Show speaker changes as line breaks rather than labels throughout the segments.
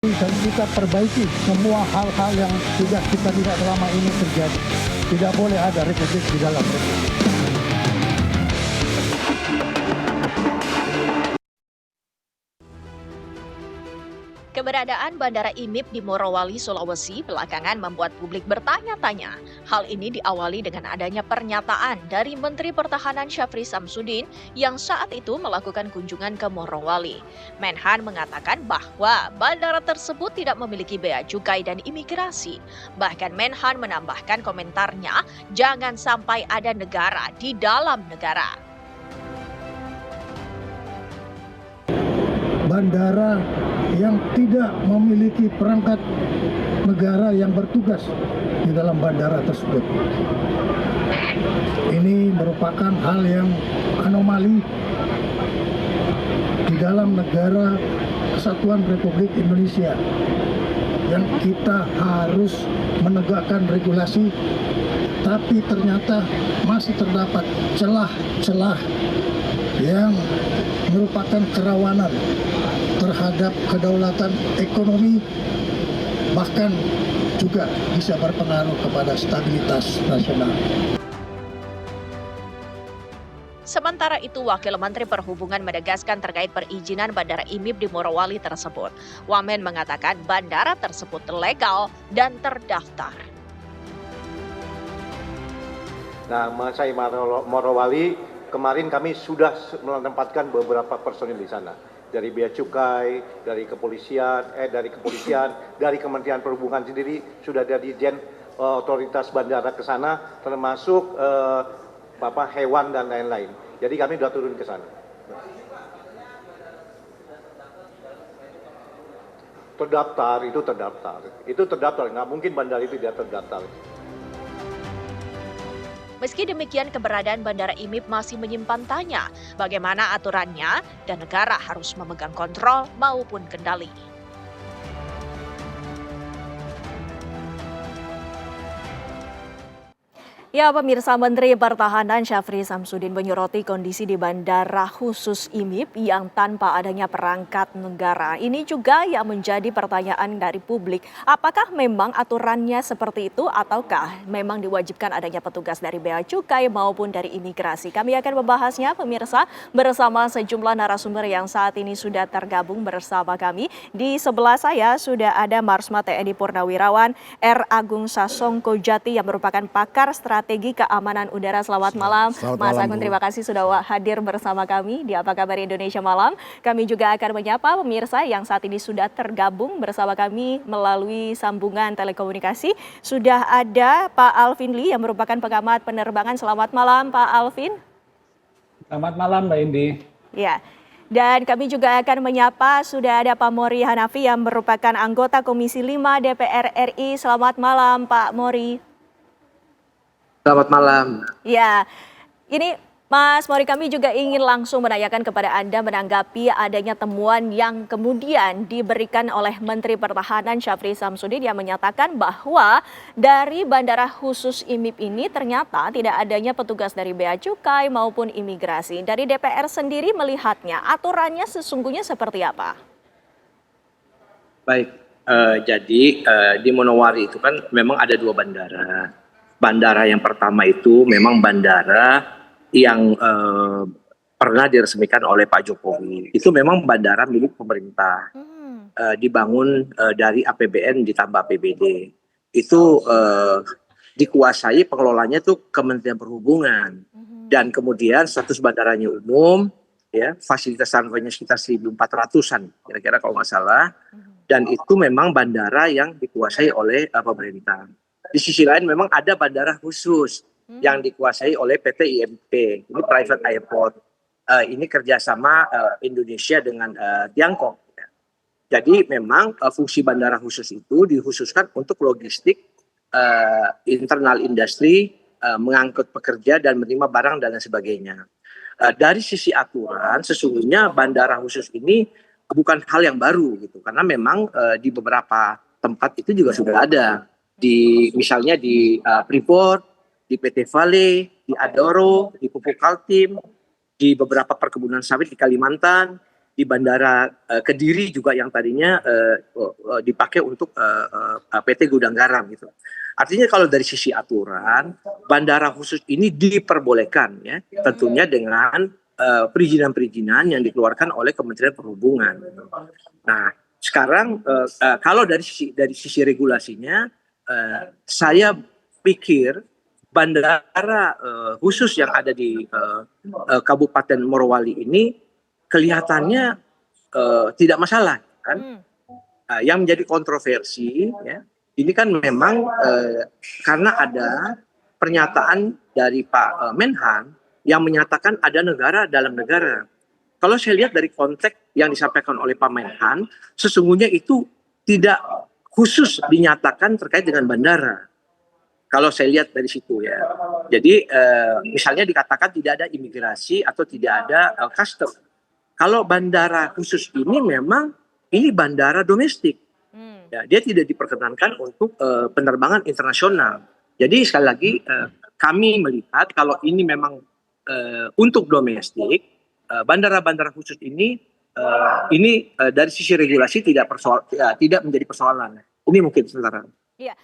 dan kita perbaiki semua hal-hal yang sudah kita tidak selama ini terjadi. Tidak boleh ada republik di dalam republik.
Keberadaan Bandara IMIP di Morowali, Sulawesi belakangan membuat publik bertanya-tanya. Hal ini diawali dengan adanya pernyataan dari Menteri Pertahanan Syafri Samsudin yang saat itu melakukan kunjungan ke Morowali. Menhan mengatakan bahwa bandara tersebut tidak memiliki bea cukai dan imigrasi. Bahkan Menhan menambahkan komentarnya, jangan sampai ada negara di dalam negara.
Bandara yang tidak memiliki perangkat negara yang bertugas di dalam bandara tersebut. Ini merupakan hal yang anomali di dalam negara Kesatuan Republik Indonesia yang kita harus menegakkan regulasi, tapi ternyata masih terdapat celah-celah yang merupakan kerawanan terhadap kedaulatan ekonomi, bahkan juga bisa berpengaruh kepada stabilitas nasional.
Sementara itu, Wakil Menteri Perhubungan menegaskan terkait perizinan Bandara IMIP di Morowali tersebut. Wamen mengatakan bandara tersebut legal dan terdaftar.
Nah, mengenai Morowali, kemarin kami sudah menempatkan beberapa personil di sana. Dari Bea Cukai, dari kepolisian, dari Kementerian Perhubungan sendiri sudah ada dirjen otoritas bandara ke sana, termasuk hewan dan lain-lain. Jadi kami sudah turun ke sana. Itu terdaftar, nggak mungkin bandara itu tidak terdaftar.
Meski demikian, keberadaan Bandara IMIP masih menyimpan tanya bagaimana aturannya dan negara harus memegang kontrol maupun kendali. Ya, pemirsa, Menteri Pertahanan Syafri Samsudin menyoroti kondisi di Bandara Khusus IMIP yang tanpa adanya perangkat negara. Ini juga yang menjadi pertanyaan dari publik. Apakah memang aturannya seperti itu ataukah memang diwajibkan adanya petugas dari Bea Cukai maupun dari imigrasi? Kami akan membahasnya, pemirsa, bersama sejumlah narasumber yang saat ini sudah tergabung bersama kami. Di sebelah saya sudah ada Marsma TNI Purnawirawan R. Agung Sasongko Jati yang merupakan pakar strategi keamanan udara. Selamat malam, Mas Agung. Terima kasih sudah hadir bersama kami di Apa Kabar Indonesia Malam. Kami juga akan menyapa pemirsa yang saat ini sudah tergabung bersama kami melalui sambungan telekomunikasi. Sudah ada Pak Alvin Lee yang merupakan pengamat penerbangan. Selamat malam, Pak Alvin.
Selamat malam, Mbak Indi.
Ya. Dan kami juga akan menyapa sudah ada Pak Mori Hanafi yang merupakan anggota Komisi 5 DPR RI. Selamat malam, Pak Mori.
Selamat malam.
Ya, ini Mas Mori, kami juga ingin langsung menanyakan kepada Anda menanggapi adanya temuan yang kemudian diberikan oleh Menteri Pertahanan Syafri Samsudin yang menyatakan bahwa dari Bandara Khusus IMIP ini ternyata tidak adanya petugas dari Bea Cukai maupun imigrasi. Dari DPR sendiri melihatnya, aturannya sesungguhnya seperti apa?
Baik, jadi di Morowali itu kan memang ada dua bandara. Bandara yang pertama itu memang bandara yang pernah diresmikan oleh Pak Jokowi. Itu memang bandara milik pemerintah, dibangun dari APBN ditambah APBD. Itu dikuasai pengelolanya tuh Kementerian Perhubungan. Dan kemudian status bandaranya umum, ya, fasilitas runway-nya sekitar 1.400-an, kira-kira kalau nggak salah. Dan itu memang bandara yang dikuasai oleh pemerintah. Di sisi lain memang ada bandara khusus yang dikuasai oleh PT IMP, ini private airport. Ini kerjasama Indonesia dengan Tiongkok. Jadi memang fungsi bandara khusus itu dikhususkan untuk logistik, internal industri, mengangkut pekerja dan menerima barang dan lain sebagainya. Dari sisi aturan, sesungguhnya bandara khusus ini bukan hal yang baru gitu, karena memang di beberapa tempat itu juga sudah ada. Misalnya di Freeport, di PT Vale, di Adoro, di Pupuk Kaltim, di beberapa perkebunan sawit di Kalimantan, di Bandara Kediri juga yang tadinya dipakai untuk PT Gudang Garam gitu. Artinya kalau dari sisi aturan, bandara khusus ini diperbolehkan ya, tentunya dengan perizinan-perizinan yang dikeluarkan oleh Kementerian Perhubungan. Nah, sekarang kalau dari sisi regulasinya, saya pikir bandara khusus yang ada di Kabupaten Morowali ini kelihatannya tidak masalah, kan? Yang menjadi kontroversi, ya, ini kan memang karena ada pernyataan dari Pak Menhan yang menyatakan ada negara dalam negara. Kalau saya lihat dari konteks yang disampaikan oleh Pak Menhan, sesungguhnya itu tidak khusus dinyatakan terkait dengan bandara. Kalau saya lihat dari situ ya. Jadi misalnya dikatakan tidak ada imigrasi atau tidak ada custom. Kalau bandara khusus ini memang ini bandara domestik. Ya, dia tidak diperkenankan untuk penerbangan internasional. Jadi sekali lagi kami melihat kalau ini memang untuk domestik, bandara-bandara khusus ini dari sisi regulasi tidak menjadi persoalan. Ini mungkin sementara.
Iya.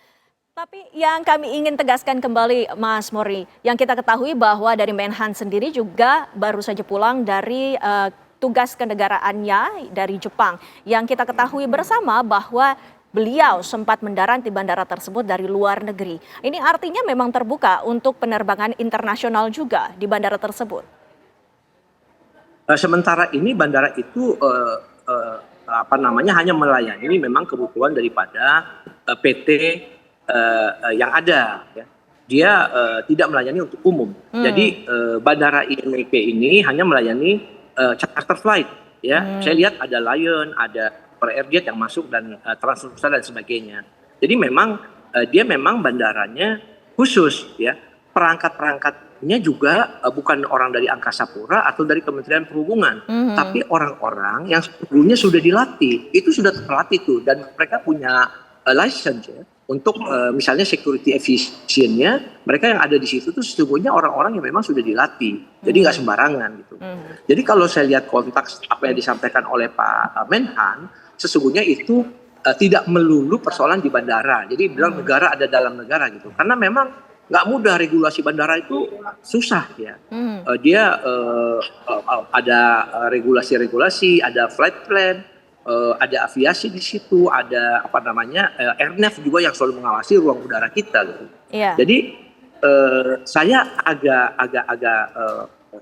Tapi yang kami ingin tegaskan kembali, Mas Mori, yang kita ketahui bahwa dari Menhan sendiri juga baru saja pulang dari tugas kenegaraannya dari Jepang. Yang kita ketahui bersama bahwa beliau sempat mendarat di bandara tersebut dari luar negeri. Ini artinya memang terbuka untuk penerbangan internasional juga di bandara tersebut.
Sementara ini bandara itu hanya melayani memang kebutuhan daripada PT yang ada. Ya. Dia tidak melayani untuk umum. Jadi bandara IMIP ini hanya melayani charter flight. Ya, saya lihat ada Lion, ada Airjet yang masuk dan Transnusa dan sebagainya. Jadi memang dia memang bandaranya khusus, ya. Perangkat-perangkatnya juga bukan orang dari Angkasa Pura atau dari Kementerian Perhubungan, tapi orang-orang yang sebelumnya sudah dilatih, itu sudah terlatih tuh, dan mereka punya license ya, untuk misalnya security efficientnya, mereka yang ada di situ tuh sesungguhnya orang-orang yang memang sudah dilatih, jadi nggak sembarangan gitu. Jadi kalau saya lihat konteks apa yang disampaikan oleh Pak Menhan, sesungguhnya itu tidak melulu persoalan di bandara. Jadi bilang negara ada dalam negara gitu, karena memang nggak mudah regulasi bandara itu susah ya. Dia ada regulasi-regulasi, ada flight plan, ada aviasi di situ, ada Airnav juga yang selalu mengawasi ruang udara kita gitu. Yeah. Jadi saya agak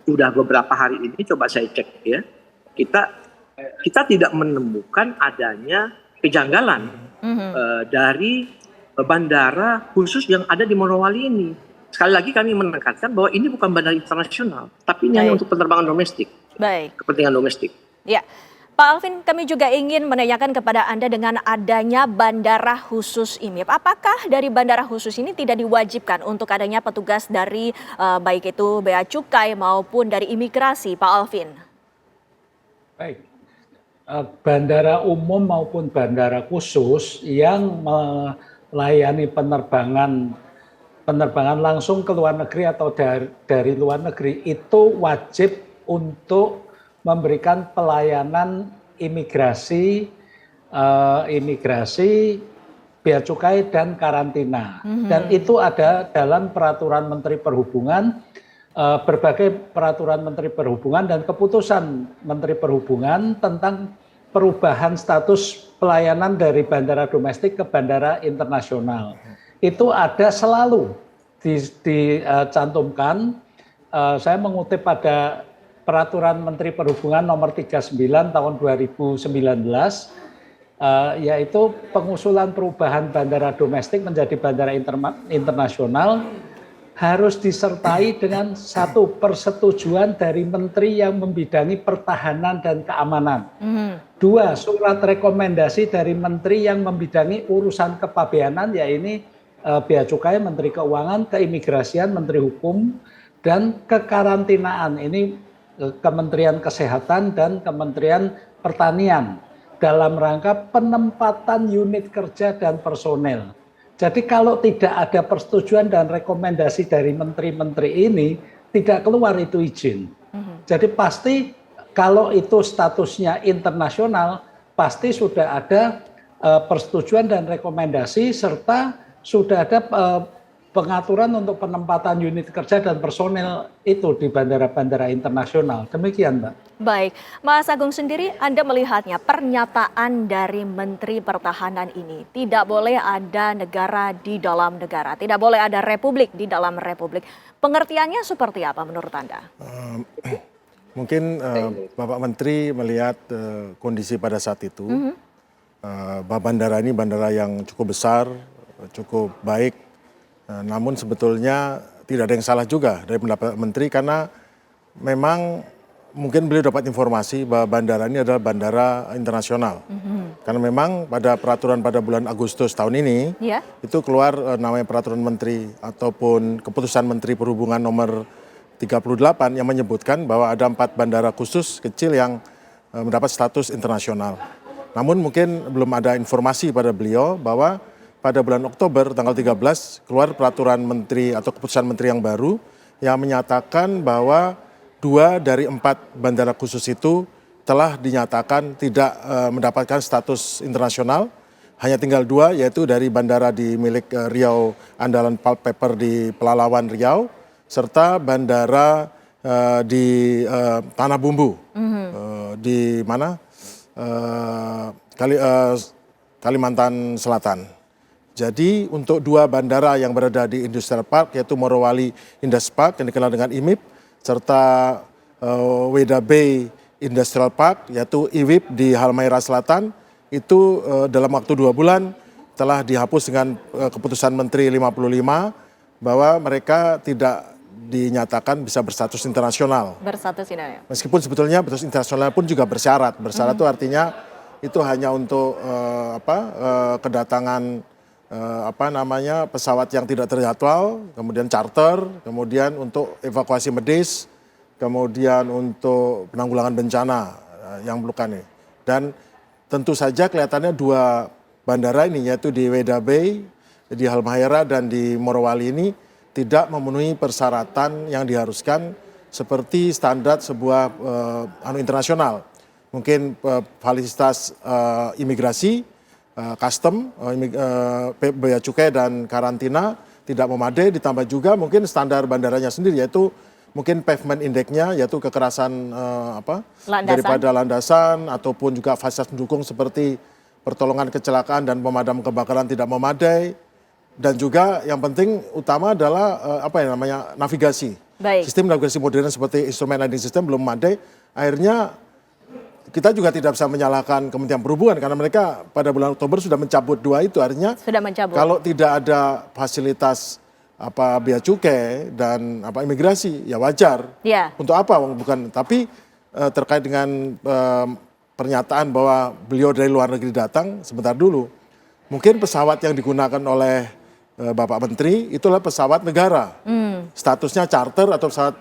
udah beberapa hari ini coba saya cek ya, kita tidak menemukan adanya kejanggalan dari bandara khusus yang ada di Morowali ini. Sekali lagi kami menekankan bahwa ini bukan bandara internasional, tapi ini hanya untuk penerbangan domestik. Baik. Kepentingan domestik.
Ya. Pak Alvin, kami juga ingin menanyakan kepada Anda dengan adanya bandara khusus IMIP. Apakah dari bandara khusus ini tidak diwajibkan untuk adanya petugas dari baik itu Bea Cukai maupun dari imigrasi, Pak Alvin?
Baik. Bandara umum maupun bandara khusus yang melayani penerbangan langsung ke luar negeri atau dari luar negeri itu wajib untuk memberikan pelayanan imigrasi, bea cukai dan karantina. Dan itu ada dalam peraturan Menteri Perhubungan, berbagai peraturan Menteri Perhubungan dan keputusan Menteri Perhubungan tentang perubahan status pelayanan dari bandara domestik ke bandara internasional. Itu ada selalu dicantumkan, saya mengutip pada Peraturan Menteri Perhubungan nomor 39 tahun 2019, yaitu pengusulan perubahan bandara domestik menjadi bandara internasional harus disertai dengan satu persetujuan dari Menteri yang membidangi pertahanan dan keamanan. Dua, surat rekomendasi dari Menteri yang membidangi urusan kepabeanan, yaitu Bea Cukai, Menteri Keuangan, Keimigrasian, Menteri Hukum, dan Kekarantinaan. Ini Kementerian Kesehatan dan Kementerian Pertanian dalam rangka penempatan unit kerja dan personel. Jadi kalau tidak ada persetujuan dan rekomendasi dari menteri-menteri ini, tidak keluar itu izin. Jadi pasti kalau itu statusnya internasional, pasti sudah ada persetujuan dan rekomendasi serta sudah ada pengaturan untuk penempatan unit kerja dan personel itu di bandara-bandara internasional. Demikian, Mbak.
Baik, Mas Agung sendiri, Anda melihatnya pernyataan dari Menteri Pertahanan ini tidak boleh ada negara di dalam negara, tidak boleh ada republik di dalam republik. Pengertiannya seperti apa menurut Anda?
Mungkin Bapak Menteri melihat kondisi pada saat itu, bahwa bandara ini bandara yang cukup besar, cukup baik. Namun sebetulnya tidak ada yang salah juga dari pendapat Menteri karena memang mungkin beliau dapat informasi bahwa bandara ini adalah bandara internasional. Karena memang pada peraturan pada bulan Agustus tahun ini, itu keluar namanya peraturan Menteri ataupun keputusan Menteri Perhubungan nomor 38 yang menyebutkan bahwa ada 4 bandara khusus kecil yang mendapat status internasional. Namun mungkin belum ada informasi pada beliau bahwa pada bulan Oktober tanggal 13 keluar peraturan menteri atau keputusan menteri yang baru yang menyatakan bahwa 2 dari 4 bandara khusus itu telah dinyatakan tidak mendapatkan status internasional. Hanya tinggal 2 yaitu dari bandara di milik Riau Andalan Pulp Paper di Pelalawan Riau serta bandara di Tanah Bumbu di mana Kalimantan Selatan. Jadi untuk 2 bandara yang berada di Industrial Park yaitu Morowali Indas Park yang dikenal dengan IMIP serta Weda Bay Industrial Park yaitu IWIP di Halmahera Selatan itu dalam waktu 2 bulan telah dihapus dengan keputusan Menteri 55 bahwa mereka tidak dinyatakan bisa berstatus internasional.
Berstatus internasional.
Meskipun sebetulnya berstatus internasional pun juga bersyarat. Bersyarat itu artinya itu hanya untuk kedatangan pesawat yang tidak terjadwal, kemudian charter, kemudian untuk evakuasi medis, kemudian untuk penanggulangan bencana yang memerlukan ini. Dan tentu saja kelihatannya 2 bandara ini yaitu di Weda Bay, di Halmahera dan di Morowali ini tidak memenuhi persyaratan yang diharuskan seperti standar sebuah internasional. Mungkin fasilitas imigrasi, custom, bea cukai dan karantina tidak memadai, ditambah juga mungkin standar bandaranya sendiri yaitu mungkin pavement index-nya yaitu kekerasan daripada landasan ataupun juga fasilitas pendukung seperti pertolongan kecelakaan dan pemadam kebakaran tidak memadai dan juga yang penting utama adalah navigasi.
Baik.
Sistem navigasi modern seperti instrumen landing system belum memadai, akhirnya kita juga tidak bisa menyalahkan Kementerian Perhubungan karena mereka pada bulan Oktober sudah mencabut 2 itu, artinya kalau tidak ada fasilitas bea cukai dan imigrasi ya wajar. Untuk apa bukan, tapi terkait dengan pernyataan bahwa beliau dari luar negeri datang, sebentar dulu. Mungkin pesawat yang digunakan oleh Bapak Menteri itulah pesawat negara. Statusnya charter atau pesawat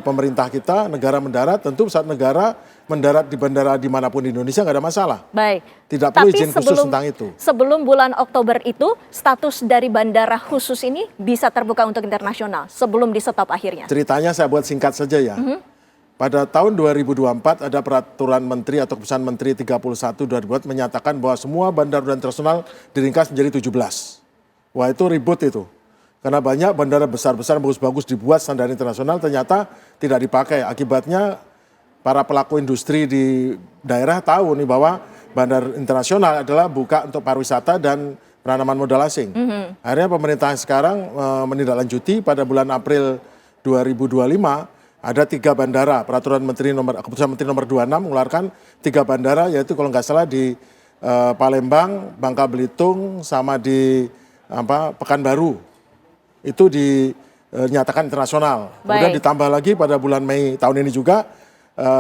pemerintah kita, negara mendarat, tentu pesawat negara mendarat di bandara dimanapun di Indonesia nggak ada masalah.
Baik.
Tidak perlu izin khusus tentang itu.
Sebelum bulan Oktober itu, status dari bandara khusus ini bisa terbuka untuk internasional sebelum di stop akhirnya.
Ceritanya saya buat singkat saja ya. Pada tahun 2024 ada peraturan menteri atau keputusan menteri 31/2024 menyatakan bahwa semua bandara internasional diringkas menjadi 17. Wah itu ribut itu. Karena banyak bandara besar-besar bagus-bagus dibuat standar internasional ternyata tidak dipakai. Akibatnya para pelaku industri di daerah tahu nih bahwa bandara internasional adalah buka untuk pariwisata dan penanaman modal asing. Akhirnya pemerintah sekarang menindaklanjuti pada bulan April 2025 ada 3 bandara, keputusan menteri nomor 26 mengeluarkan 3 bandara yaitu kalau nggak salah di Palembang, Bangka Belitung sama di Pekanbaru. Itu dinyatakan internasional. Kemudian ditambah lagi pada bulan Mei tahun ini juga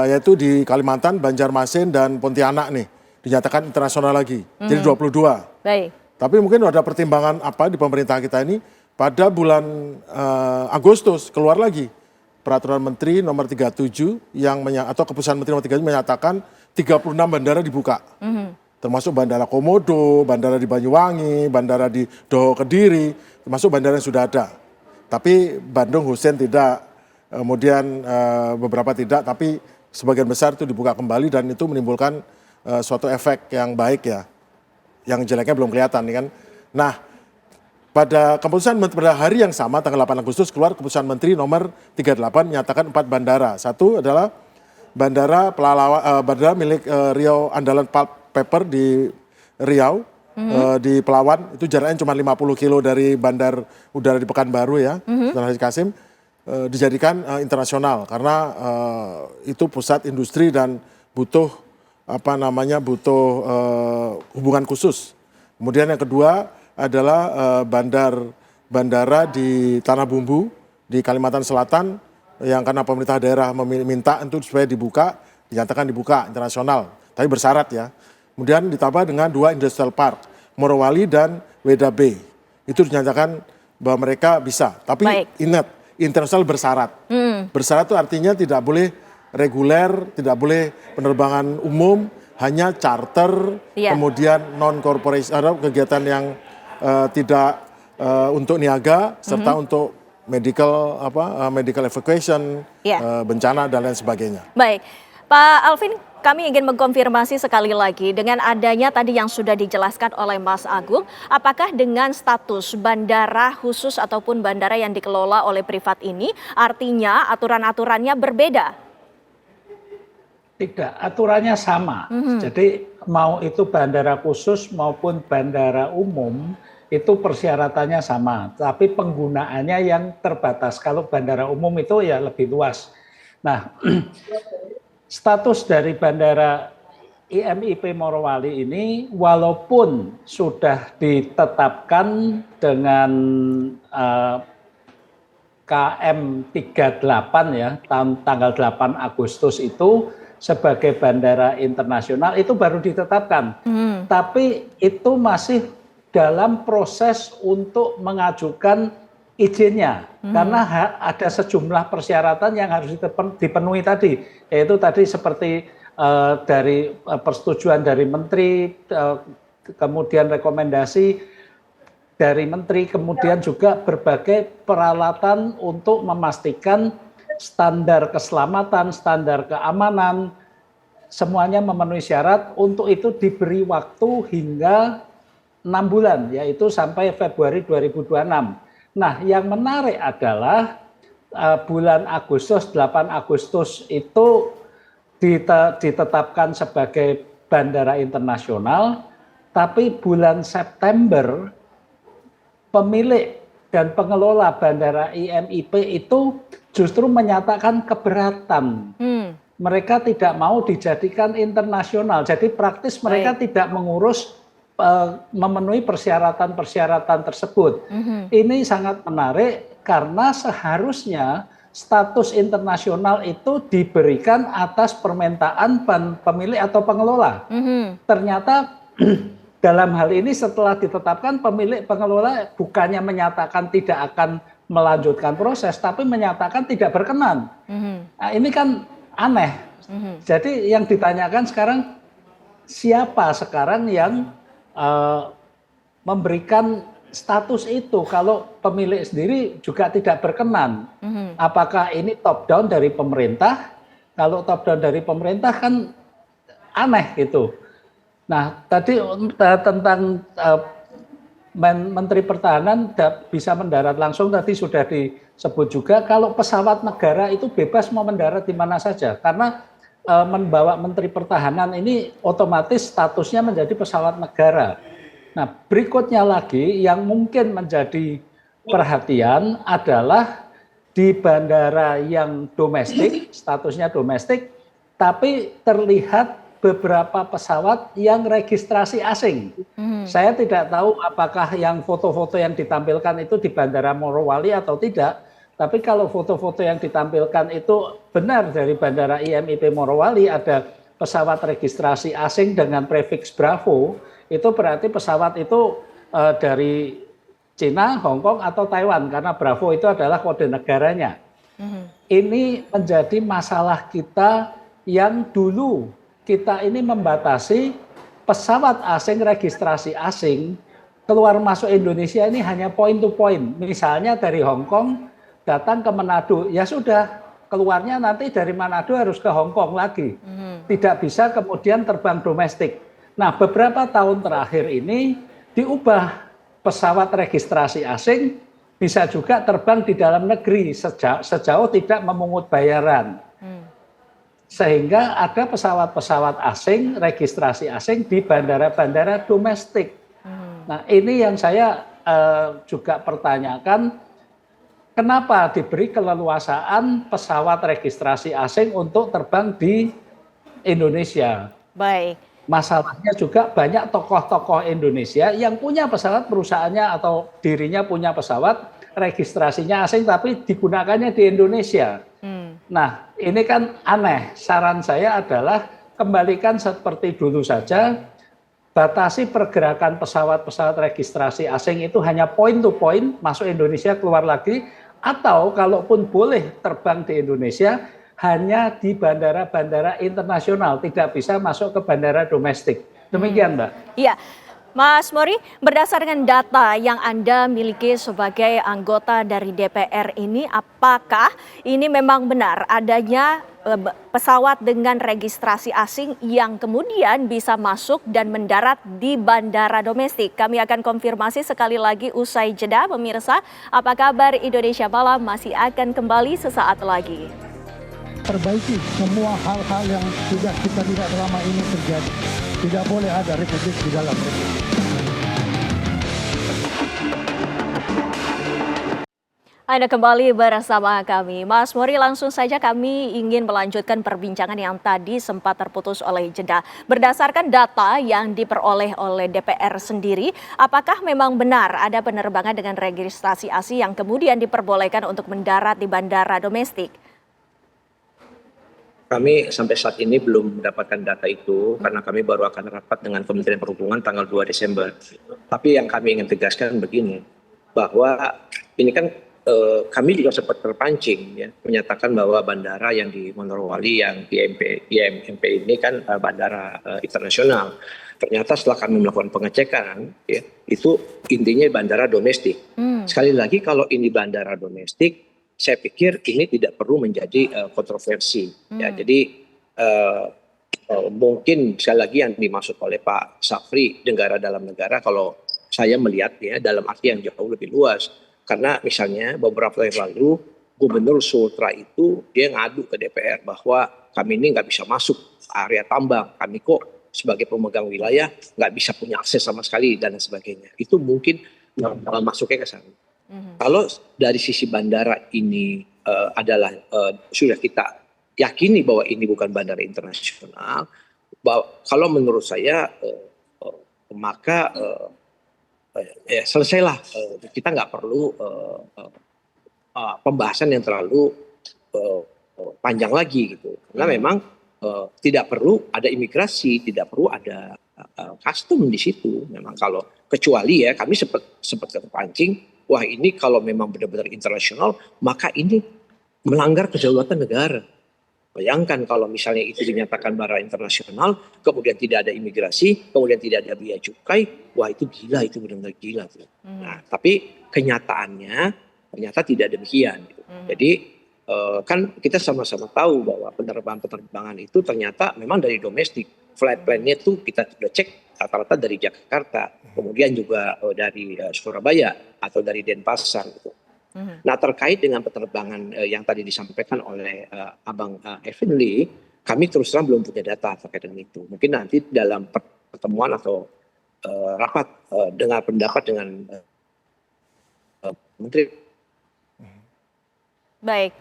yaitu di Kalimantan, Banjarmasin dan Pontianak nih dinyatakan internasional lagi. Jadi 22.
Baik.
Tapi mungkin ada pertimbangan di pemerintah kita ini pada bulan Agustus keluar lagi peraturan menteri nomor 37 atau keputusan menteri nomor 37 menyatakan 36 bandara dibuka. Termasuk Bandara Komodo, bandara di Banyuwangi, bandara di Doho Kediri, termasuk bandara yang sudah ada. Tapi Bandung Hussein tidak, kemudian beberapa tidak, tapi sebagian besar itu dibuka kembali dan itu menimbulkan suatu efek yang baik ya. Yang jeleknya belum kelihatan nih kan. Nah, pada hari yang sama tanggal 8 Agustus keluar keputusan Menteri nomor 38 menyatakan 4 bandara. Satu adalah bandara bandara milik Riau Andalan Pulp Paper di Riau, di Pelawan, itu jaraknya cuma 50 kilo dari bandar udara di Pekanbaru ya, Sultan Haji Kasim, dijadikan internasional karena itu pusat industri dan butuh hubungan khusus. Kemudian yang kedua adalah bandara di Tanah Bumbu di Kalimantan Selatan yang karena pemerintah daerah meminta untuk supaya dinyatakan dibuka internasional, tapi bersyarat ya. Kemudian ditambah dengan 2 industrial park, Morowali dan Weda Bay. Itu dinyatakan bahwa mereka bisa, tapi ingat internasional bersyarat. Bersyarat itu artinya tidak boleh reguler, tidak boleh penerbangan umum, hanya charter, kemudian non-corporation, ada kegiatan yang tidak untuk niaga, serta untuk medical evacuation, bencana dan lain sebagainya.
Baik, Pak Alvin, kami ingin mengkonfirmasi sekali lagi dengan adanya tadi yang sudah dijelaskan oleh Mas Agung, apakah dengan status bandara khusus ataupun bandara yang dikelola oleh privat ini, artinya aturan-aturannya berbeda?
Tidak, aturannya sama. Jadi mau itu bandara khusus maupun bandara umum, itu persyaratannya sama, tapi penggunaannya yang terbatas. Kalau bandara umum itu ya lebih luas. Nah, status dari bandara IMIP Morowali ini walaupun sudah ditetapkan dengan KM 38 ya, tanggal 8 Agustus itu sebagai bandara internasional, itu baru ditetapkan. Tapi itu masih dalam proses untuk mengajukan izinnya, karena ada sejumlah persyaratan yang harus dipenuhi tadi, yaitu tadi seperti dari persetujuan dari menteri, kemudian rekomendasi dari menteri, kemudian juga berbagai peralatan untuk memastikan standar keselamatan, standar keamanan, semuanya memenuhi syarat. Untuk itu diberi waktu hingga 6 bulan, yaitu sampai Februari 2026. Nah, yang menarik adalah bulan Agustus, 8 Agustus itu ditetapkan sebagai bandara internasional, tapi bulan September pemilik dan pengelola bandara IMIP itu justru menyatakan keberatan. Mereka tidak mau dijadikan internasional, jadi praktis mereka tidak mengurus memenuhi persyaratan-persyaratan tersebut. Ini sangat menarik karena seharusnya status internasional itu diberikan atas permintaan pemilik atau pengelola. Ternyata dalam hal ini setelah ditetapkan pemilik pengelola bukannya menyatakan tidak akan melanjutkan proses, tapi menyatakan tidak berkenan. Nah, ini kan aneh. Jadi yang ditanyakan sekarang, siapa sekarang yang memberikan status itu kalau pemilik sendiri juga tidak berkenan? Apakah ini top down dari pemerintah? Kalau top down dari pemerintah kan aneh gitu. Nah, tadi tentang Menteri Pertahanan bisa mendarat langsung, tadi sudah disebut juga kalau pesawat negara itu bebas mau mendarat di mana saja, karena membawa Menteri Pertahanan ini otomatis statusnya menjadi pesawat negara. Nah, berikutnya lagi yang mungkin menjadi perhatian adalah di bandara yang domestik, statusnya domestik, tapi terlihat beberapa pesawat yang registrasi asing. Saya tidak tahu apakah yang foto-foto yang ditampilkan itu di Bandara Morowali atau tidak, tapi kalau foto-foto yang ditampilkan itu benar dari Bandara IMIP Morowali, ada pesawat registrasi asing dengan prefix Bravo, itu berarti pesawat itu dari Cina, Hong Kong atau Taiwan, karena Bravo itu adalah kode negaranya. Ini menjadi masalah kita yang dulu kita ini membatasi pesawat asing, registrasi asing, keluar masuk Indonesia ini hanya point to point. Misalnya dari Hong Kong datang ke Manado, ya sudah keluarnya nanti dari Manado harus ke Hong Kong lagi. Tidak bisa kemudian terbang domestik. Nah, beberapa tahun terakhir ini diubah pesawat registrasi asing bisa juga terbang di dalam negeri sejauh tidak memungut bayaran. Sehingga ada pesawat-pesawat asing, registrasi asing di bandara-bandara domestik. Nah, ini yang saya juga pertanyakan, kenapa diberi keleluasaan pesawat registrasi asing untuk terbang di Indonesia?
Baik.
Masalahnya juga banyak tokoh-tokoh Indonesia yang punya pesawat, perusahaannya atau dirinya punya pesawat, registrasinya asing tapi digunakannya di Indonesia. Nah, ini kan aneh. Saran saya adalah kembalikan seperti dulu saja, batasi pergerakan pesawat-pesawat registrasi asing itu hanya point to point, masuk Indonesia keluar lagi, atau kalaupun boleh terbang di Indonesia, hanya di bandara-bandara internasional, tidak bisa masuk ke bandara domestik. Demikian, Mbak.
Iya, Mas Mori, berdasarkan data yang Anda miliki sebagai anggota dari DPR ini, apakah ini memang benar adanya pesawat dengan registrasi asing yang kemudian bisa masuk dan mendarat di bandara domestik? Kami akan konfirmasi sekali lagi usai jeda, pemirsa. Apa kabar Indonesia Malam masih akan kembali sesaat lagi.
Perbaiki semua hal-hal yang sudah kita lihat selama ini terjadi. Tidak boleh ada republik di dalam republik.
Anda kembali bersama kami. Mas Mori, langsung saja kami ingin melanjutkan perbincangan yang tadi sempat terputus oleh jeda. Berdasarkan data yang diperoleh oleh DPR sendiri, apakah memang benar ada penerbangan dengan registrasi asing yang kemudian diperbolehkan untuk mendarat di bandara domestik?
Kami sampai saat ini belum mendapatkan data itu karena kami baru akan rapat dengan Kementerian Perhubungan tanggal 2 Desember. Tapi yang kami ingin tegaskan begini, bahwa ini kan kami juga sempat terpancing ya, menyatakan bahwa bandara yang di Morowali yang IMP ini kan bandara internasional. Ternyata setelah kami melakukan pengecekan ya, itu intinya bandara domestik. Sekali lagi kalau ini bandara domestik, saya pikir ini tidak perlu menjadi kontroversi. Ya, jadi mungkin sekali lagi yang dimaksud oleh Pak Safri negara dalam negara, kalau saya melihatnya dalam arti yang jauh lebih luas. Karena misalnya beberapa tahun lalu Gubernur Sultra itu dia ngadu ke DPR bahwa kami ini nggak bisa masuk area tambang, kami kok sebagai pemegang wilayah nggak bisa punya akses sama sekali dan sebagainya. Itu mungkin masuknya ke sana. Kalau dari sisi bandara ini adalah sudah kita yakini bahwa ini bukan bandara internasional, kalau menurut saya maka ya selesailah, kita nggak perlu pembahasan yang terlalu panjang lagi gitu. Karena memang tidak perlu ada imigrasi, tidak perlu ada custom di situ. Memang kalau kecuali ya kami sempat terpancing. Wah ini kalau memang benar-benar internasional, maka ini melanggar kedaulatan negara. Bayangkan kalau misalnya itu dinyatakan barang internasional, kemudian tidak ada imigrasi, kemudian tidak ada biaya cukai, wah itu gila, itu benar-benar gila. Nah, tapi kenyataannya ternyata tidak demikian. Gitu. Jadi kan kita sama-sama tahu bahwa penerbangan itu ternyata memang dari domestik. Flight plan-nya itu kita sudah cek rata-rata dari Jakarta, kemudian juga dari Surabaya atau dari Denpasar gitu. Nah terkait dengan penerbangan yang tadi disampaikan oleh Abang Evan Lee, kami terus terang belum punya data terkait dengan itu. Mungkin nanti dalam pertemuan atau rapat dengar pendapat dengan Menteri.
Baik.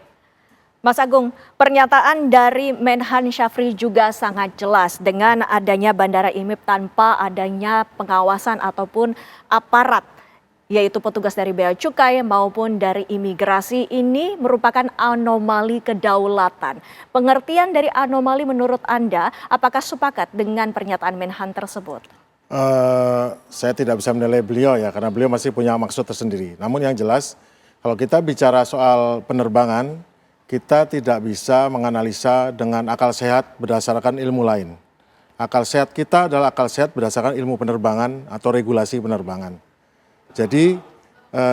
Mas Agung, pernyataan dari Menhan Syafri juga sangat jelas dengan adanya Bandara IMIP tanpa adanya pengawasan ataupun aparat, yaitu petugas dari Bea Cukai maupun dari imigrasi. Ini merupakan anomali kedaulatan. Pengertian dari anomali menurut Anda, apakah sepakat dengan pernyataan Menhan tersebut?
Saya tidak bisa menilai beliau ya, karena beliau masih punya maksud tersendiri. Namun yang jelas, kalau kita bicara soal penerbangan, kita tidak bisa menganalisa dengan akal sehat berdasarkan ilmu lain. Akal sehat kita adalah akal sehat berdasarkan ilmu penerbangan atau regulasi penerbangan. Jadi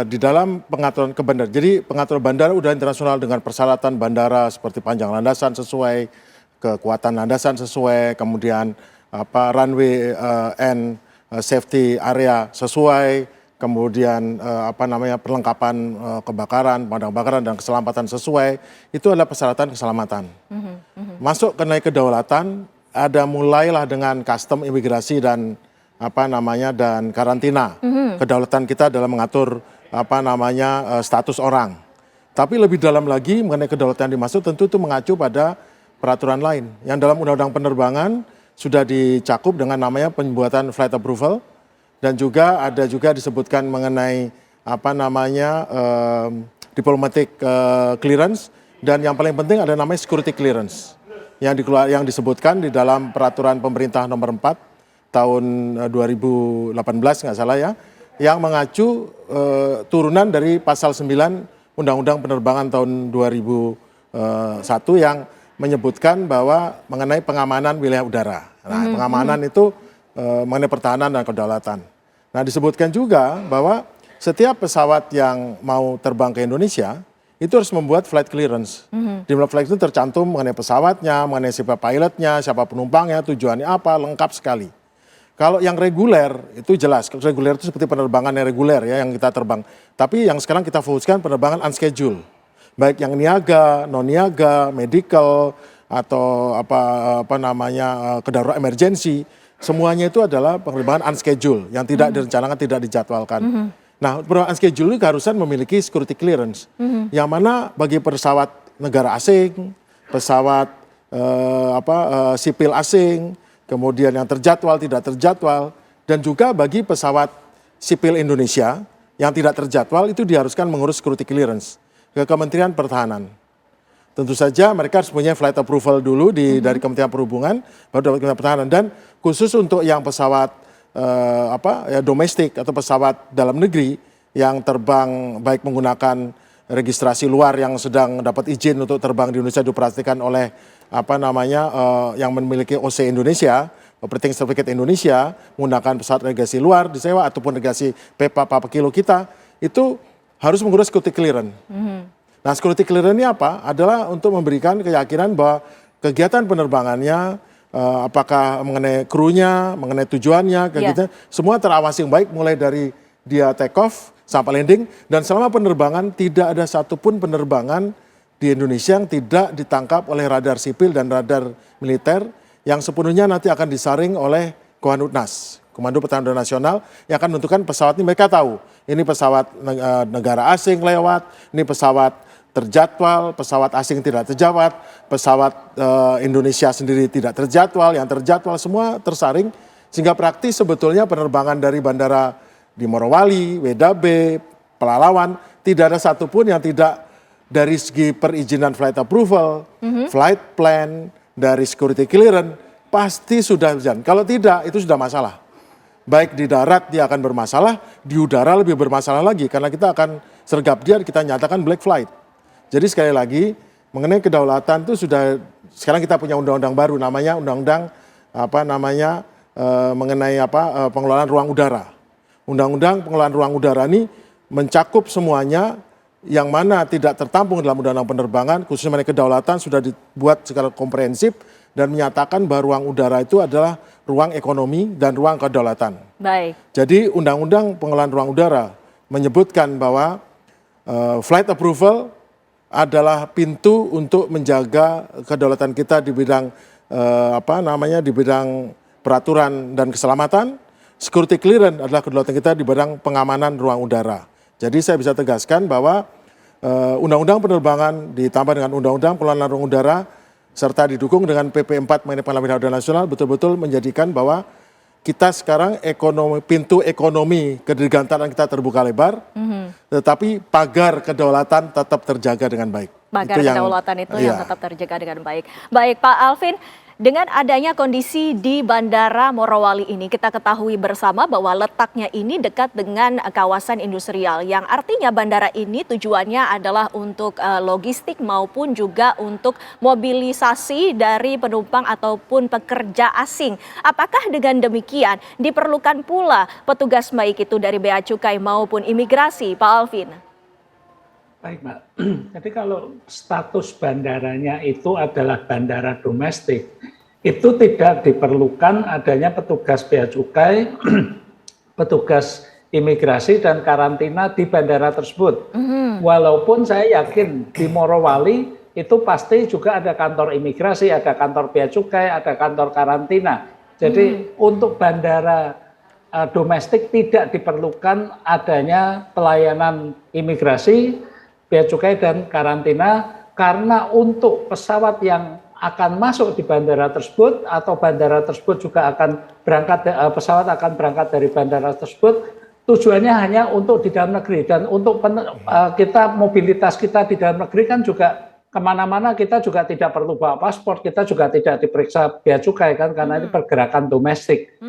di dalam pengaturan ke bandara. Jadi pengaturan bandara udara internasional dengan persyaratan bandara seperti panjang landasan sesuai, kekuatan landasan sesuai, kemudian runway and safety area sesuai, kemudian perlengkapan kebakaran, pemadam kebakaran dan keselamatan sesuai, itu adalah persyaratan keselamatan. Masuk ke naik kedaulatan, ada mulailah dengan custom, imigrasi dan dan karantina. Kedaulatan kita dalam mengatur status orang. Tapi lebih dalam lagi mengenai kedaulatan yang dimaksud tentu itu mengacu pada peraturan lain yang dalam Undang-Undang Penerbangan sudah dicakup dengan namanya pembuatan flight approval, dan juga ada juga disebutkan mengenai diplomatic clearance, dan yang paling penting ada namanya security clearance yang disebutkan di dalam peraturan pemerintah nomor 4 tahun 2018 nggak salah ya, yang mengacu turunan dari pasal 9 Undang-Undang Penerbangan tahun 2001 yang menyebutkan bahwa mengenai pengamanan wilayah udara. Nah, pengamanan itu mengenai pertahanan dan kedaulatan. Nah, disebutkan juga bahwa setiap pesawat yang mau terbang ke Indonesia itu harus membuat flight clearance. Di dalam flight itu tercantum mengenai pesawatnya, mengenai siapa pilotnya, siapa penumpangnya, tujuannya apa, lengkap sekali. Kalau yang reguler itu jelas, reguler itu seperti penerbangan yang reguler ya yang kita terbang. Tapi yang sekarang kita fokuskan penerbangan unscheduled. Baik yang niaga, non niaga, medical atau kedarurat emergency, semuanya itu adalah penerbangan unscheduled yang tidak direncanakan, tidak dijadwalkan. Nah, penerbangan unscheduled itu keharusan memiliki security clearance, yang mana bagi pesawat negara asing, pesawat sipil asing, kemudian yang terjadwal, tidak terjadwal, dan juga bagi pesawat sipil Indonesia yang tidak terjadwal itu diharuskan mengurus security clearance ke Kementerian Pertahanan. Tentu saja mereka harus punya flight approval dulu dari Kementerian Perhubungan, baru dapat Kementerian Pertahanan. Dan khusus untuk yang pesawat domestik atau pesawat dalam negeri yang terbang baik menggunakan registrasi luar yang sedang dapat izin untuk terbang di Indonesia dioperasikan oleh yang memiliki OC Indonesia, Operating Certificate Indonesia, menggunakan pesawat registrasi luar disewa ataupun registrasi PEPA Papa Kilo kita, itu harus mengurus security clearance. Nah, security clearance ini apa? Adalah untuk memberikan keyakinan bahwa kegiatan penerbangannya, apakah mengenai krunya, mengenai tujuannya, semua terawasi yang baik mulai dari dia take off sampai landing, dan selama penerbangan tidak ada satupun penerbangan di Indonesia yang tidak ditangkap oleh radar sipil dan radar militer yang sepenuhnya nanti akan disaring oleh Kohanudnas, Komando Pertahanan Nasional, yang akan menentukan pesawat ini. Mereka tahu ini pesawat negara asing lewat, ini pesawat terjadwal, pesawat asing tidak terjadwal, pesawat Indonesia sendiri tidak terjadwal, yang terjadwal semua tersaring, sehingga praktis sebetulnya penerbangan dari bandara di Morowali, WDB, Pelalawan, tidak ada satupun yang tidak dari segi perizinan flight approval, flight plan, dari security clearance, pasti sudah berjalan. Kalau tidak, itu sudah masalah. Baik di darat dia akan bermasalah, di udara lebih bermasalah lagi, karena kita akan sergap dia, kita nyatakan black flight. Jadi sekali lagi, mengenai kedaulatan itu sudah, sekarang kita punya undang-undang baru, namanya undang-undang mengenai pengelolaan ruang udara. Undang-undang pengelolaan ruang udara ini mencakup semuanya, yang mana tidak tertampung dalam undang-undang penerbangan, khususnya mengenai kedaulatan sudah dibuat secara komprehensif dan menyatakan bahwa ruang udara itu adalah ruang ekonomi dan ruang kedaulatan.
Baik.
Jadi undang-undang pengelolaan ruang udara menyebutkan bahwa flight approval adalah pintu untuk menjaga kedaulatan kita di bidang di bidang peraturan dan keselamatan. Security clearance adalah kedaulatan kita di bidang pengamanan ruang udara. Jadi saya bisa tegaskan bahwa undang-undang penerbangan ditambah dengan undang-undang pengelolaan ruang udara serta didukung dengan PP 4 mengenai pengelolaan udara nasional betul-betul menjadikan bahwa kita sekarang pintu ekonomi kedirgantaran kita terbuka lebar, tetapi pagar kedaulatan tetap terjaga dengan baik.
Pagar kedaulatan itu yang tetap terjaga dengan baik. Baik Pak Alvin, Dengan adanya kondisi di Bandara Morowali ini, kita ketahui bersama bahwa letaknya ini dekat dengan kawasan industrial, yang artinya bandara ini tujuannya adalah untuk logistik maupun juga untuk mobilisasi dari penumpang ataupun pekerja asing. Apakah dengan demikian diperlukan pula petugas baik itu dari Bea Cukai maupun imigrasi, Pak Alvin?
Baik, Mbak. Jadi kalau status bandaranya itu adalah bandara domestik, itu tidak diperlukan adanya petugas bea cukai, petugas imigrasi dan karantina di bandara tersebut. Walaupun saya yakin di Morowali itu pasti juga ada kantor imigrasi, ada kantor bea cukai, ada kantor karantina. Jadi untuk bandara domestik tidak diperlukan adanya pelayanan imigrasi, bea cukai dan karantina, karena untuk pesawat yang akan masuk di bandara tersebut atau bandara tersebut juga akan berangkat, pesawat akan berangkat dari bandara tersebut, tujuannya hanya untuk di dalam negeri. Dan untuk kita, mobilitas kita di dalam negeri kan juga kemana-mana kita juga tidak perlu bawa paspor, kita juga tidak diperiksa bea cukai kan, karena ini pergerakan domestik.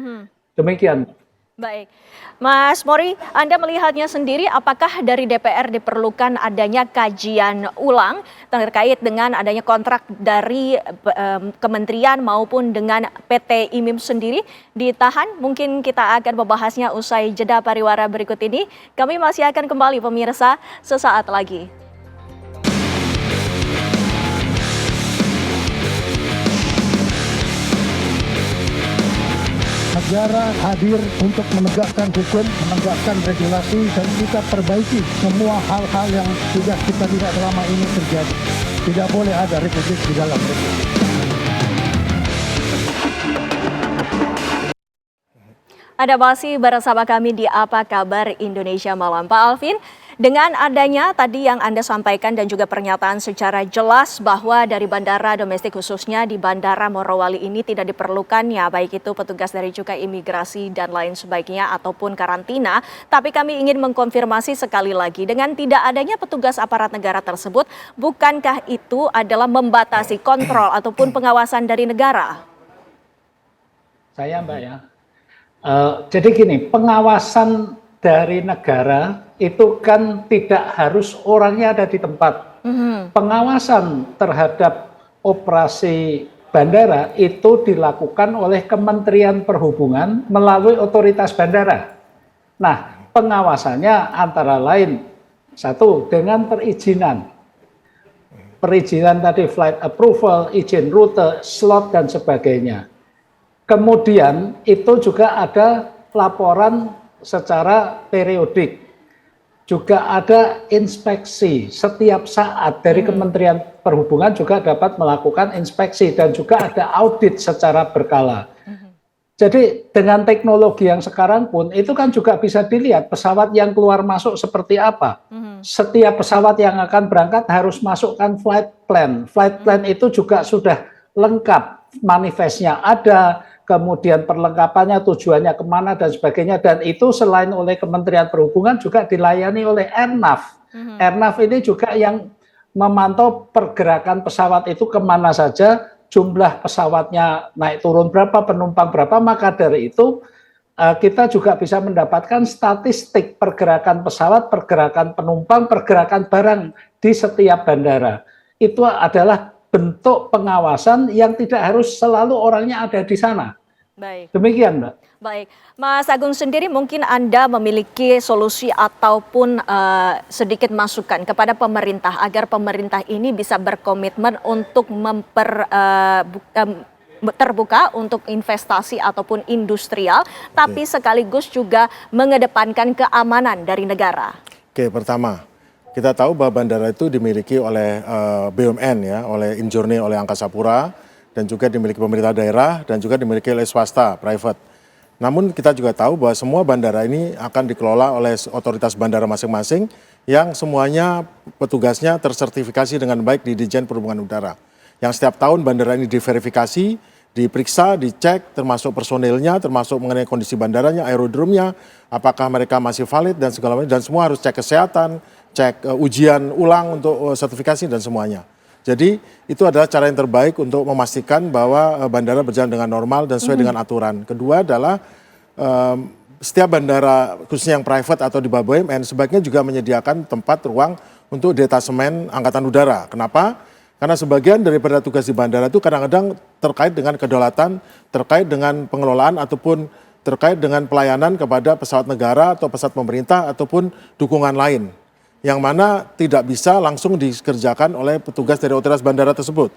Demikian.
Baik, Mas Mori, Anda melihatnya sendiri apakah dari DPR diperlukan adanya kajian ulang terkait dengan adanya kontrak dari kementerian maupun dengan PT IMIM sendiri ditahan? Mungkin kita akan membahasnya usai jeda pariwara berikut ini. Kami masih akan kembali pemirsa sesaat lagi.
Negara hadir untuk menegakkan hukum, menegakkan regulasi, dan kita perbaiki semua hal-hal yang sudah kita lihat selama ini terjadi. Tidak boleh ada republik di dalam republik.
Ada masih bersama kami di Apa Kabar Indonesia Malam, Pak Alvin. Dengan adanya tadi yang Anda sampaikan dan juga pernyataan secara jelas bahwa dari bandara domestik khususnya di Bandara Morowali ini tidak diperlukan ya baik itu petugas dari cukai imigrasi dan lain sebagainya ataupun karantina. Tapi kami ingin mengkonfirmasi sekali lagi dengan tidak adanya petugas aparat negara tersebut, bukankah itu adalah membatasi kontrol ataupun pengawasan dari negara?
Saya Mbak ya. Jadi gini, pengawasan dari negara itu kan tidak harus orangnya ada di tempat. Pengawasan terhadap operasi bandara itu dilakukan oleh Kementerian Perhubungan melalui otoritas bandara. Nah, pengawasannya antara lain satu dengan perizinan. Perizinan tadi flight approval, izin rute, slot dan sebagainya. Kemudian itu juga ada laporan secara periodik. Juga ada inspeksi setiap saat dari Kementerian Perhubungan juga dapat melakukan inspeksi dan juga ada audit secara berkala. Jadi dengan teknologi yang sekarang pun itu kan juga bisa dilihat pesawat yang keluar masuk seperti apa. Setiap pesawat yang akan berangkat harus masukkan flight plan. Flight plan itu juga sudah lengkap, manifestnya ada, kemudian perlengkapannya, tujuannya kemana dan sebagainya, dan itu selain oleh Kementerian Perhubungan juga dilayani oleh Airnav. Airnav ini juga yang memantau pergerakan pesawat itu kemana saja, jumlah pesawatnya naik turun berapa, penumpang berapa, maka dari itu kita juga bisa mendapatkan statistik pergerakan pesawat, pergerakan penumpang, pergerakan barang di setiap bandara. Itu adalah bentuk pengawasan yang tidak harus selalu orangnya ada di sana.
Baik.
Demikian, Mbak.
Baik, Mas Agung sendiri mungkin Anda memiliki solusi ataupun sedikit masukan kepada pemerintah agar pemerintah ini bisa berkomitmen untuk terbuka untuk investasi ataupun industrial, tapi sekaligus juga mengedepankan keamanan dari negara.
Oke, pertama, kita tahu bahwa bandara itu dimiliki oleh BUMN ya, oleh Injourney, oleh Angkasa Pura, dan juga dimiliki pemerintah daerah, dan juga dimiliki oleh swasta, private. Namun kita juga tahu bahwa semua bandara ini akan dikelola oleh otoritas bandara masing-masing yang semuanya petugasnya tersertifikasi dengan baik di Ditjen Perhubungan Udara. Yang setiap tahun bandara ini diverifikasi, diperiksa, dicek, termasuk personilnya, termasuk mengenai kondisi bandaranya, aerodromnya, apakah mereka masih valid dan segala macam, dan semua harus cek kesehatan, cek ujian ulang untuk sertifikasi dan semuanya. Jadi itu adalah cara yang terbaik untuk memastikan bahwa bandara berjalan dengan normal dan sesuai dengan aturan. Kedua adalah setiap bandara khususnya yang private atau di bawah BUMN sebaiknya juga menyediakan tempat ruang untuk detasemen angkatan udara. Kenapa? Karena sebagian daripada tugas di bandara itu kadang-kadang terkait dengan kedaulatan, terkait dengan pengelolaan ataupun terkait dengan pelayanan kepada pesawat negara atau pesawat pemerintah ataupun dukungan lain. Yang mana tidak bisa langsung dikerjakan oleh petugas dari otoritas bandara tersebut.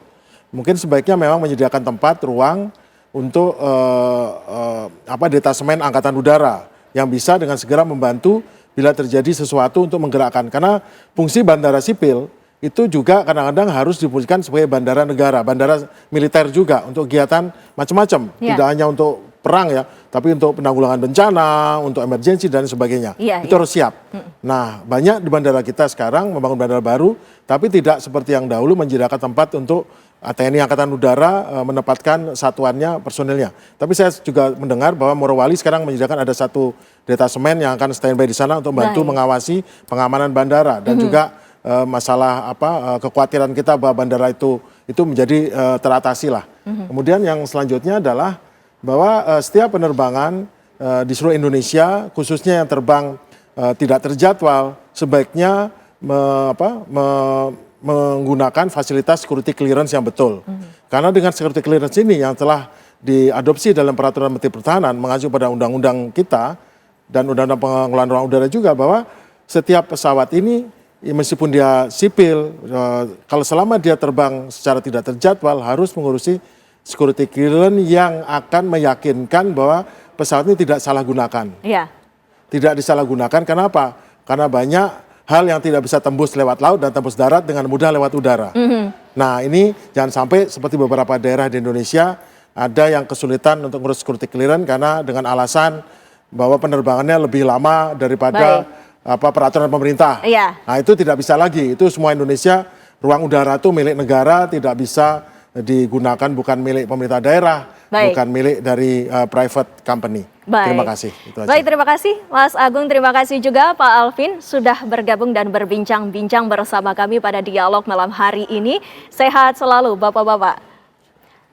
Mungkin sebaiknya memang menyediakan tempat, ruang untuk detasemen angkatan udara yang bisa dengan segera membantu bila terjadi sesuatu untuk menggerakkan. Karena fungsi bandara sipil itu juga kadang-kadang harus difungsikan sebagai bandara negara, bandara militer juga untuk kegiatan macam-macam. Tidak hanya untuk perang ya, tapi untuk penanggulangan bencana, untuk emergensi dan sebagainya. Itu harus siap. Nah, banyak di bandara kita sekarang membangun bandara baru, tapi tidak seperti yang dahulu menyediakan tempat untuk TNI Angkatan Udara menempatkan satuannya, personilnya. Tapi saya juga mendengar bahwa Morowali sekarang menyediakan ada satu detasemen yang akan standby di sana untuk membantu mengawasi pengamanan bandara dan juga masalah kekhawatiran kita bahwa bandara itu menjadi teratasi lah. Kemudian yang selanjutnya adalah bahwa setiap penerbangan di seluruh Indonesia, khususnya yang terbang tidak terjadwal, sebaiknya menggunakan fasilitas security clearance yang betul. Karena dengan security clearance ini yang telah diadopsi dalam peraturan Menteri Pertahanan mengacu pada undang-undang kita dan undang-undang pengelolaan ruang udara juga bahwa setiap pesawat ini meskipun dia sipil, kalau selama dia terbang secara tidak terjadwal harus mengurusi security clearance yang akan meyakinkan bahwa pesawat ini tidak salah gunakan. Tidak disalahgunakan, kenapa? Karena banyak hal yang tidak bisa tembus lewat laut dan tembus darat dengan mudah lewat udara. Nah ini jangan sampai seperti beberapa daerah di Indonesia ada yang kesulitan untuk ngurus security clearance karena dengan alasan bahwa penerbangannya lebih lama daripada peraturan pemerintah. Nah itu tidak bisa lagi, itu semua Indonesia ruang udara itu milik negara, tidak bisa digunakan, bukan milik pemerintah daerah, bukan milik dari private company. Terima kasih. Itu aja.
Baik, terima kasih Mas Agung, terima kasih juga Pak Alvin sudah bergabung dan berbincang-bincang bersama kami pada dialog malam hari ini. Sehat selalu Bapak-Bapak.